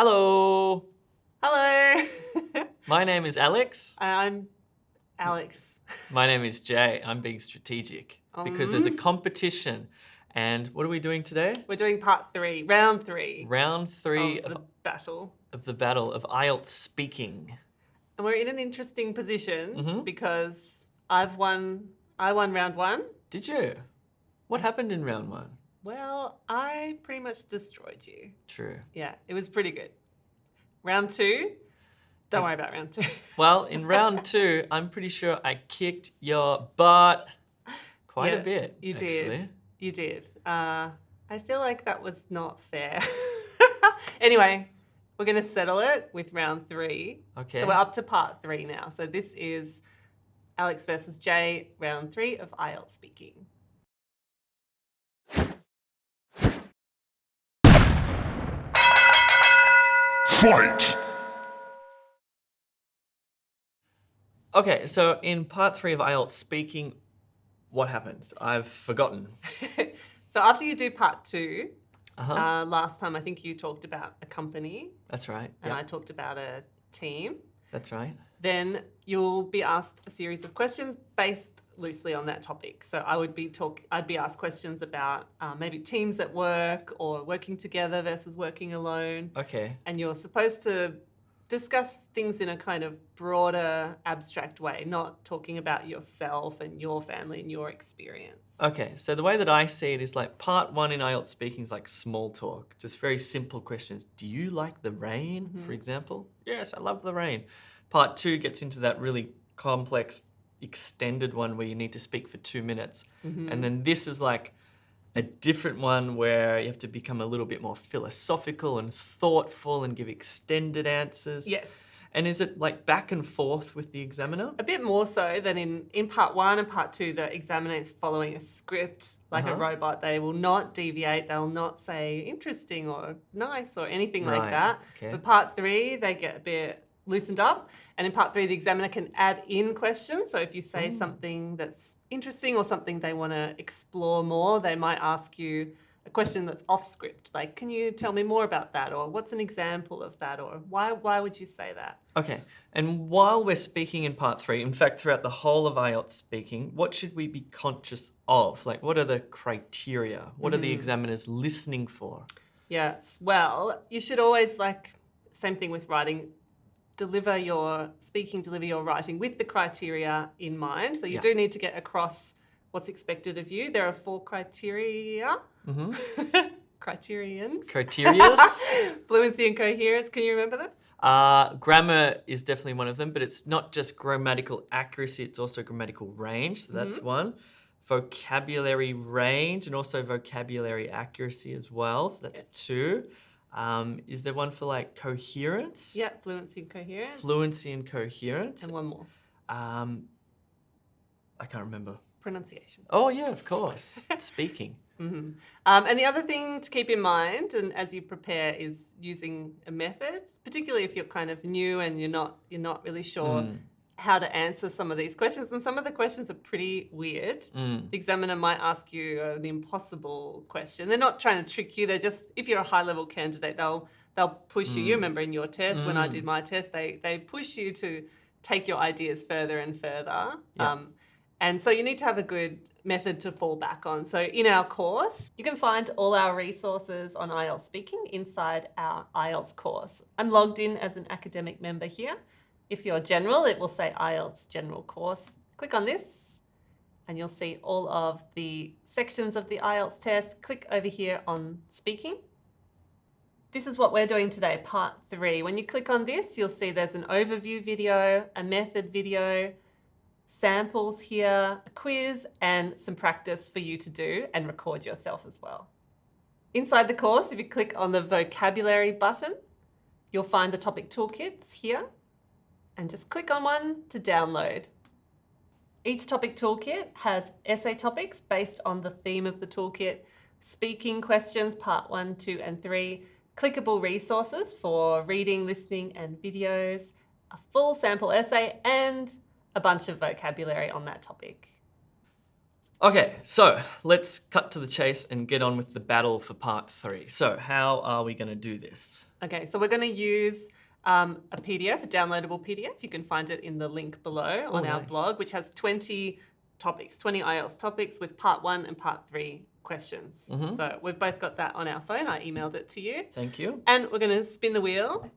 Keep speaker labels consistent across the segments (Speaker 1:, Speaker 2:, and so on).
Speaker 1: Hello.
Speaker 2: Hello.
Speaker 1: My name is Alex.
Speaker 2: I'm Alex.
Speaker 1: My name is Jay. I'm being strategic because there's a competition. And what are we doing today?
Speaker 2: We're doing part 3, round 3.
Speaker 1: Round 3
Speaker 2: of the battle.
Speaker 1: Of the battle of IELTS speaking.
Speaker 2: And we're in an interesting position because I won round 1.
Speaker 1: Did you? What happened in round 1?
Speaker 2: Well, I pretty much destroyed you.
Speaker 1: True.
Speaker 2: Yeah, it was pretty good. Round 2, don't worry about round 2.
Speaker 1: Well, in round 2, I'm pretty sure I kicked your butt quite a bit.
Speaker 2: You
Speaker 1: actually.
Speaker 2: did. You did. I feel like that was not fair. Anyway, we're going to settle it with round 3.
Speaker 1: Okay.
Speaker 2: So we're up to part 3 now. So this is Alex versus Jay, round 3 of IELTS speaking.
Speaker 3: Fight!
Speaker 1: Okay, so in part 3 of IELTS speaking, what happens? I've forgotten.
Speaker 2: So after you do part 2, last time I think you talked about a company.
Speaker 1: That's right.
Speaker 2: And I talked about a team.
Speaker 1: That's right.
Speaker 2: Then you'll be asked a series of questions based loosely on that topic. So I'd be asked questions about maybe teams at work or working together versus working alone.
Speaker 1: Okay.
Speaker 2: And you're supposed to discuss things in a kind of broader, abstract way, not talking about yourself and your family and your experience.
Speaker 1: Okay, so the way that I see it is like part 1 in IELTS speaking is like small talk, just very simple questions. Do you like the rain, for example? Yes, I love the rain. Part 2 gets into that really complex, extended one where you need to speak for 2 minutes. And then this is like a different one where you have to become a little bit more philosophical and thoughtful and give extended answers.
Speaker 2: Yes.
Speaker 1: And is it like back and forth with the examiner?
Speaker 2: A bit more so than in part 1 and part 2, the examiner is following a script like a robot. They will not deviate. They'll not say interesting or nice or anything like that.
Speaker 1: Okay.
Speaker 2: But part 3, they get a bit loosened up. And in part 3, the examiner can add in questions. So if you say something that's interesting or something they want to explore more, they might ask you a question that's off script. Like, can you tell me more about that? Or what's an example of that? Or why would you say that?
Speaker 1: Okay, and while we're speaking in part 3, in fact, throughout the whole of IELTS speaking, what should we be conscious of? Like, what are the criteria? What are the examiners listening for?
Speaker 2: Yes, well, you should always, same thing with writing, deliver your writing with the criteria in mind. So you do need to get across what's expected of you. There are 4 criteria. Criterions.
Speaker 1: Criterias?
Speaker 2: Fluency and coherence. Can you remember them?
Speaker 1: Grammar is definitely one of them, but it's not just grammatical accuracy, it's also grammatical range. So that's one. Vocabulary range and also vocabulary accuracy as well. So that's 2. Is there one for like coherence?
Speaker 2: Yeah, fluency and coherence.
Speaker 1: Fluency and coherence.
Speaker 2: And one more.
Speaker 1: I can't remember.
Speaker 2: Pronunciation.
Speaker 1: Oh yeah, of course. Speaking.
Speaker 2: And the other thing to keep in mind, and as you prepare, is using a method, particularly if you're kind of new and you're not really sure how to answer some of these questions. And some of the questions are pretty weird. The examiner might ask you an impossible question. They're not trying to trick you. They're just, if you're a high-level candidate, they'll push you. You remember in your test, when I did my test, they push you to take your ideas further and further.
Speaker 1: Yeah.
Speaker 2: And so you need to have a good method to fall back on. So in our course, you can find all our resources on IELTS speaking inside our IELTS course. I'm logged in as an academic member here. If you're general, it will say IELTS general course. Click on this and you'll see all of the sections of the IELTS test. Click over here on speaking. This is what we're doing today, part 3. When you click on this, you'll see there's an overview video, a method video, samples here, a quiz, and some practice for you to do and record yourself as well. Inside the course, if you click on the vocabulary button, you'll find the topic toolkits here, and just click on one to download. Each topic toolkit has essay topics based on the theme of the toolkit, speaking questions, part 1, 2, and 3, clickable resources for reading, listening, and videos, a full sample essay, and a bunch of vocabulary on that topic.
Speaker 1: Okay, so let's cut to the chase and get on with the battle for part 3. So how are we going to do this?
Speaker 2: Okay, so we're going to use a PDF, a downloadable PDF. You can find it in the link below on our
Speaker 1: nice.
Speaker 2: blog, which has 20 topics, 20 IELTS topics with part 1 and part 3 questions. So we've both got that on our phone. I emailed it to you.
Speaker 1: Thank you.
Speaker 2: And we're going to spin the wheel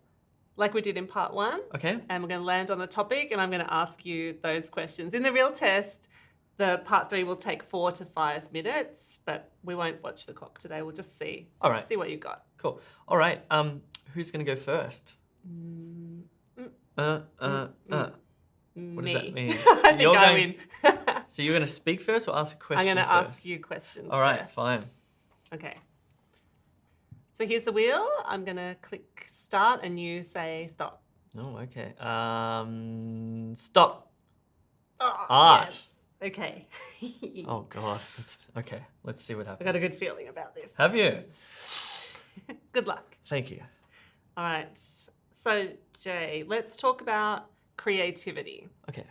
Speaker 2: like we did in part 1.
Speaker 1: Okay.
Speaker 2: And we're going to land on the topic and I'm going to ask you those questions. In the real test, the part 3 will take 4 to 5 minutes, but we won't watch the clock today. We'll just see.
Speaker 1: All right.
Speaker 2: See what you got.
Speaker 1: Cool. All right. Who's going to go first? What does that mean?
Speaker 2: I think I win.
Speaker 1: So you're going to speak first or ask a question
Speaker 2: I'm going to
Speaker 1: first?
Speaker 2: ask you questions
Speaker 1: All right,
Speaker 2: first.
Speaker 1: fine.
Speaker 2: Okay. So here's the wheel. I'm going to click start and you say stop.
Speaker 1: Oh, okay. Stop.
Speaker 2: Oh,
Speaker 1: Art.
Speaker 2: yes. Okay.
Speaker 1: Oh, God. Okay, let's see what happens.
Speaker 2: I got a good feeling about this.
Speaker 1: Have you?
Speaker 2: Good luck.
Speaker 1: Thank you.
Speaker 2: All right. So, Jay, let's talk about creativity.
Speaker 1: Okay.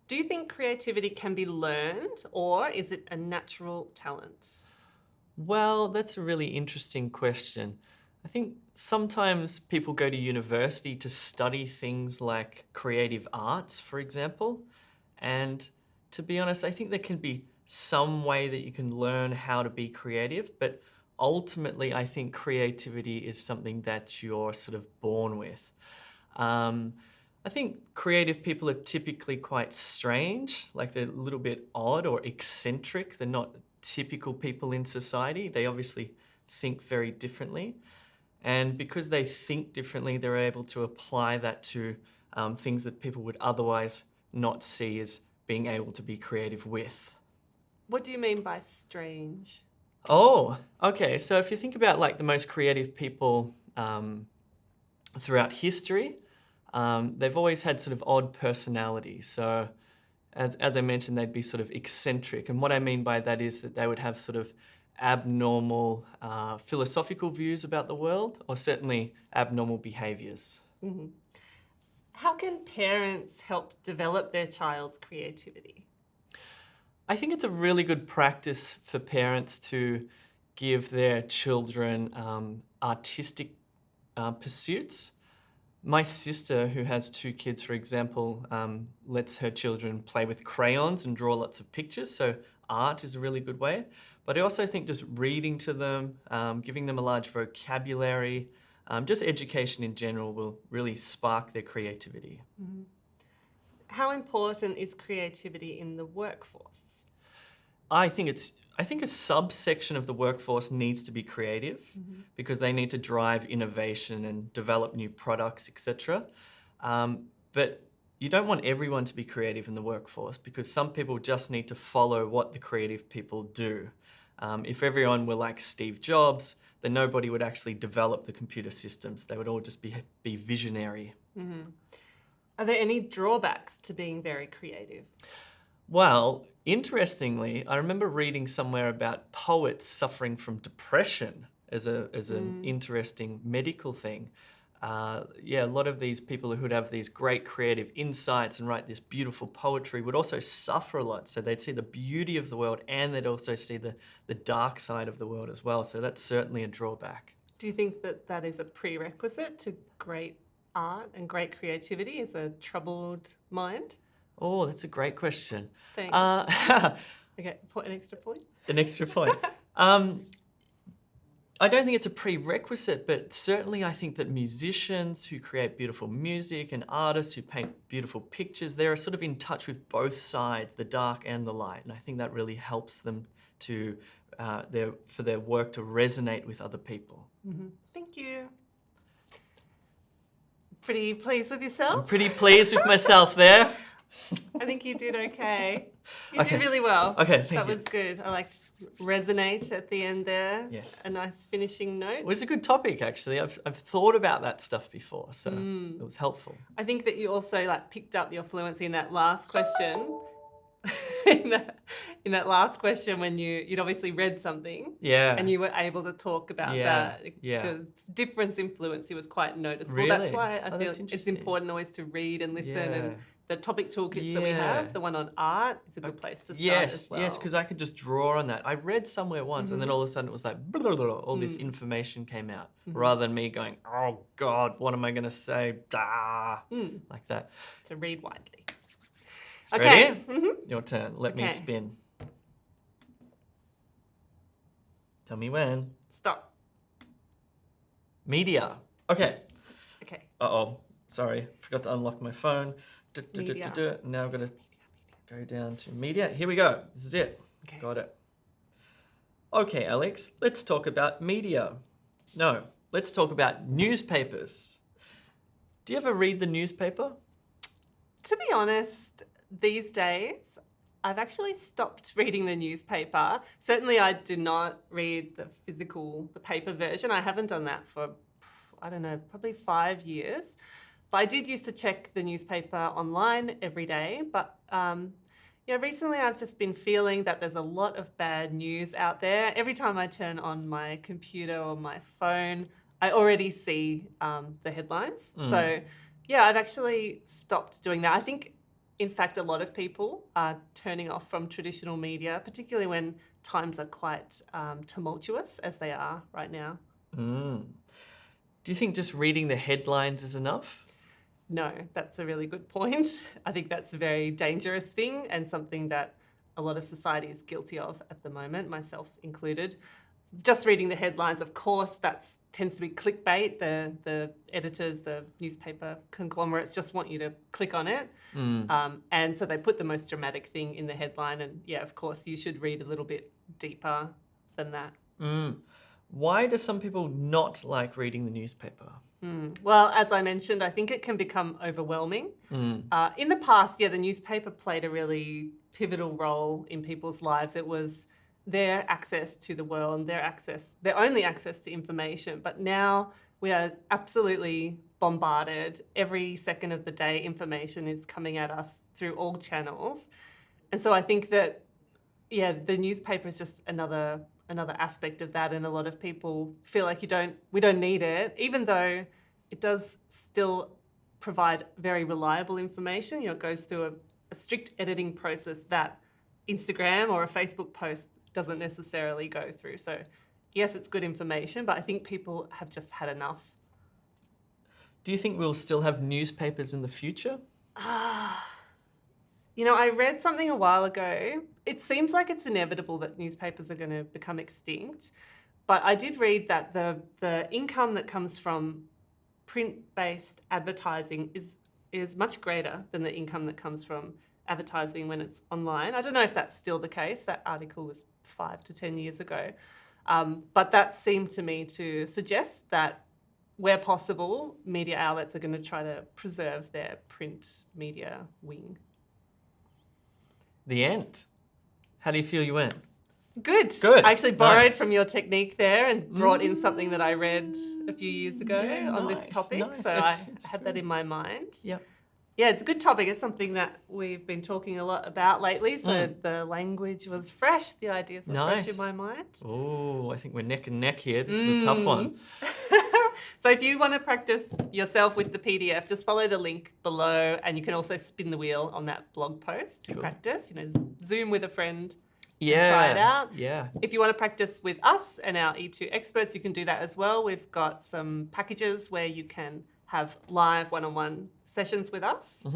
Speaker 2: Do you think creativity can be learned or is it a natural talent?
Speaker 1: Well, that's a really interesting question. I think sometimes people go to university to study things like creative arts, for example. And to be honest, I think there can be some way that you can learn how to be creative, but ultimately I think creativity is something that you're sort of born with. I think creative people are typically quite strange, like they're a little bit odd or eccentric. They're not typical people in society. They obviously think very differently. And because they think differently, they're able to apply that to things that people would otherwise not see as being able to be creative with.
Speaker 2: What do you mean by strange?
Speaker 1: Oh, okay. So if you think about like the most creative people throughout history, they've always had sort of odd personalities. So as I mentioned, they'd be sort of eccentric. And what I mean by that is that they would have sort of abnormal philosophical views about the world, or certainly abnormal behaviors.
Speaker 2: Mm-hmm. How can parents help develop their child's creativity?
Speaker 1: I think it's a really good practice for parents to give their children artistic pursuits. My sister, who has 2 kids, for example, lets her children play with crayons and draw lots of pictures. So art is a really good way. But I also think just reading to them, giving them a large vocabulary, just education in general will really spark their creativity.
Speaker 2: Mm-hmm. How important is creativity in the workforce?
Speaker 1: I think a subsection of the workforce needs to be creative because they need to drive innovation and develop new products, etc. But you don't want everyone to be creative in the workforce because some people just need to follow what the creative people do. If everyone were like Steve Jobs, then nobody would actually develop the computer systems. They would all just be visionary.
Speaker 2: Mm-hmm. Are there any drawbacks to being very creative?
Speaker 1: Well, interestingly, I remember reading somewhere about poets suffering from depression as an interesting medical thing. A lot of these people who would have these great creative insights and write this beautiful poetry would also suffer a lot. So they'd see the beauty of the world and they'd also see the dark side of the world as well. So that's certainly a drawback.
Speaker 2: Do you think that that is a prerequisite to great art and great creativity, is a troubled mind?
Speaker 1: Oh, that's a great question.
Speaker 2: Thanks. Okay, an extra point?
Speaker 1: An extra point. I don't think it's a prerequisite, but certainly I think that musicians who create beautiful music and artists who paint beautiful pictures, they're sort of in touch with both sides, the dark and the light. And I think that really helps them to for their work to resonate with other people.
Speaker 2: Mm-hmm. Thank you. Pretty pleased with yourself?
Speaker 1: I'm pretty pleased with myself there.
Speaker 2: I think you did okay. You did really well.
Speaker 1: Okay, thank you.
Speaker 2: That was good. I liked resonate at the end there.
Speaker 1: Yes.
Speaker 2: A nice finishing note.
Speaker 1: It was a good topic, actually. I've thought about that stuff before, so it was helpful.
Speaker 2: I think that you also picked up your fluency in that last question. in that last question when you'd obviously read something.
Speaker 1: Yeah.
Speaker 2: And you were able to talk about that.
Speaker 1: Yeah.
Speaker 2: The difference in fluency was quite noticeable.
Speaker 1: Really?
Speaker 2: That's why I feel
Speaker 1: that's
Speaker 2: it's
Speaker 1: interesting.
Speaker 2: important always to read and listen and the topic toolkits that we have, the one on art is a good place to start
Speaker 1: Yes,
Speaker 2: as well.
Speaker 1: yes, because I could just draw on that. I read somewhere once and then all of a sudden it was like, blah, blah, blah, all this information came out rather than me going, oh God, what am I going to say? Like that.
Speaker 2: To read widely. Okay.
Speaker 1: Ready? Your turn. Let me spin. Tell me when.
Speaker 2: Stop.
Speaker 1: Media. Okay.
Speaker 2: Okay.
Speaker 1: Uh-oh. Sorry. Forgot to unlock my phone.
Speaker 2: Media.
Speaker 1: Now I'm going to go down to media. Here we go. This is it.
Speaker 2: Okay.
Speaker 1: Got it. Okay, Alex. Let's talk about media. No. Let's talk about newspapers. Do you ever read the newspaper?
Speaker 2: To be honest, these days, I've actually stopped reading the newspaper. Certainly, I do not read the paper version. I haven't done that for, I don't know, probably 5 years. But I did used to check the newspaper online every day. But recently I've just been feeling that there's a lot of bad news out there. Every time I turn on my computer or my phone, I already see the headlines. So, yeah, I've actually stopped doing that. I think, in fact, a lot of people are turning off from traditional media, particularly when times are quite tumultuous as they are right now.
Speaker 1: Do you think just reading the headlines is enough?
Speaker 2: No, that's a really good point. I think that's a very dangerous thing and something that a lot of society is guilty of at the moment, myself included. Just reading the headlines, of course, that tends to be clickbait. The editors, the newspaper conglomerates just want you to click on it. And so they put the most dramatic thing in the headline. And yeah, of course, you should read a little bit deeper than that.
Speaker 1: Why do some people not like reading the newspaper?
Speaker 2: Well, as I mentioned, I think it can become overwhelming. In the past, the newspaper played a really pivotal role in people's lives. It was their access to the world, their only access to information. But now we are absolutely bombarded. Every second of the day, information is coming at us through all channels. And so I think that, the newspaper is just another aspect of that. And a lot of people feel like we don't need it, even though it does still provide very reliable information. It goes through a strict editing process that Instagram or a Facebook post doesn't necessarily go through. So yes, it's good information, but I think people have just had enough.
Speaker 1: Do you think we'll still have newspapers in the future?
Speaker 2: I read something a while ago. It seems like it's inevitable that newspapers are going to become extinct. But I did read that the income that comes from print-based advertising is much greater than the income that comes from advertising when it's online. I don't know if that's still the case. That article was 5 to 10 years ago. But that seemed to me to suggest that where possible, media outlets are going to try to preserve their print media wing.
Speaker 1: The end. How do you feel you went?
Speaker 2: Good. I actually borrowed from your technique there and brought in something that I read a few years ago on this topic. So I had that in my mind.
Speaker 1: Yep.
Speaker 2: Yeah, it's a good topic. It's something that we've been talking a lot about lately. So the language was fresh. The ideas were fresh in my mind.
Speaker 1: Oh, I think we're neck and neck here. This is a tough one.
Speaker 2: So if you want to practice yourself with the PDF, just follow the link below, and you can also spin the wheel on that blog post to practice. Zoom with a friend. Try it out.
Speaker 1: Yeah.
Speaker 2: If you want to practice with us and our E2 experts, you can do that as well. We've got some packages where you can have live one-on-one sessions with us.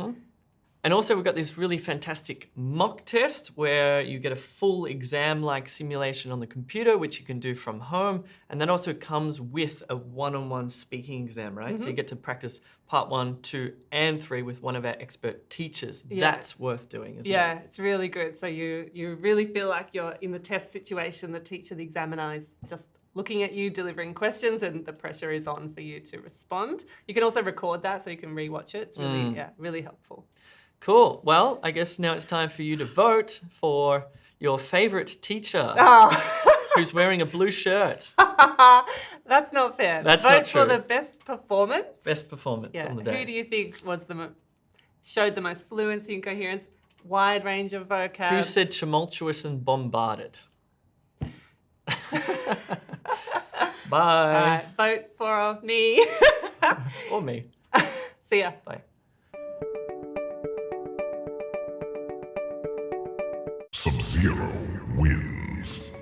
Speaker 1: And also we've got this really fantastic mock test where you get a full exam-like simulation on the computer, which you can do from home. And that also comes with a one-on-one speaking exam, right? So you get to practice part 1, 2, and 3 with one of our expert teachers. Yeah. That's worth doing, isn't it?
Speaker 2: Yeah, it's really good. So you really feel like you're in the test situation. The teacher, the examiner is just looking at you, delivering questions, and the pressure is on for you to respond. You can also record that so you can rewatch it. It's really, really helpful.
Speaker 1: Cool. Well, I guess now it's time for you to vote for your favourite teacher who's wearing a blue shirt.
Speaker 2: That's not fair.
Speaker 1: That's
Speaker 2: vote
Speaker 1: not true.
Speaker 2: For the best performance.
Speaker 1: Best performance on the day.
Speaker 2: Who do you think was showed the most fluency and coherence, wide range of vocab?
Speaker 1: Who said tumultuous and bombarded? Bye.
Speaker 2: All right, vote for me.
Speaker 1: Or me.
Speaker 2: See ya.
Speaker 1: Bye.
Speaker 3: hero wins.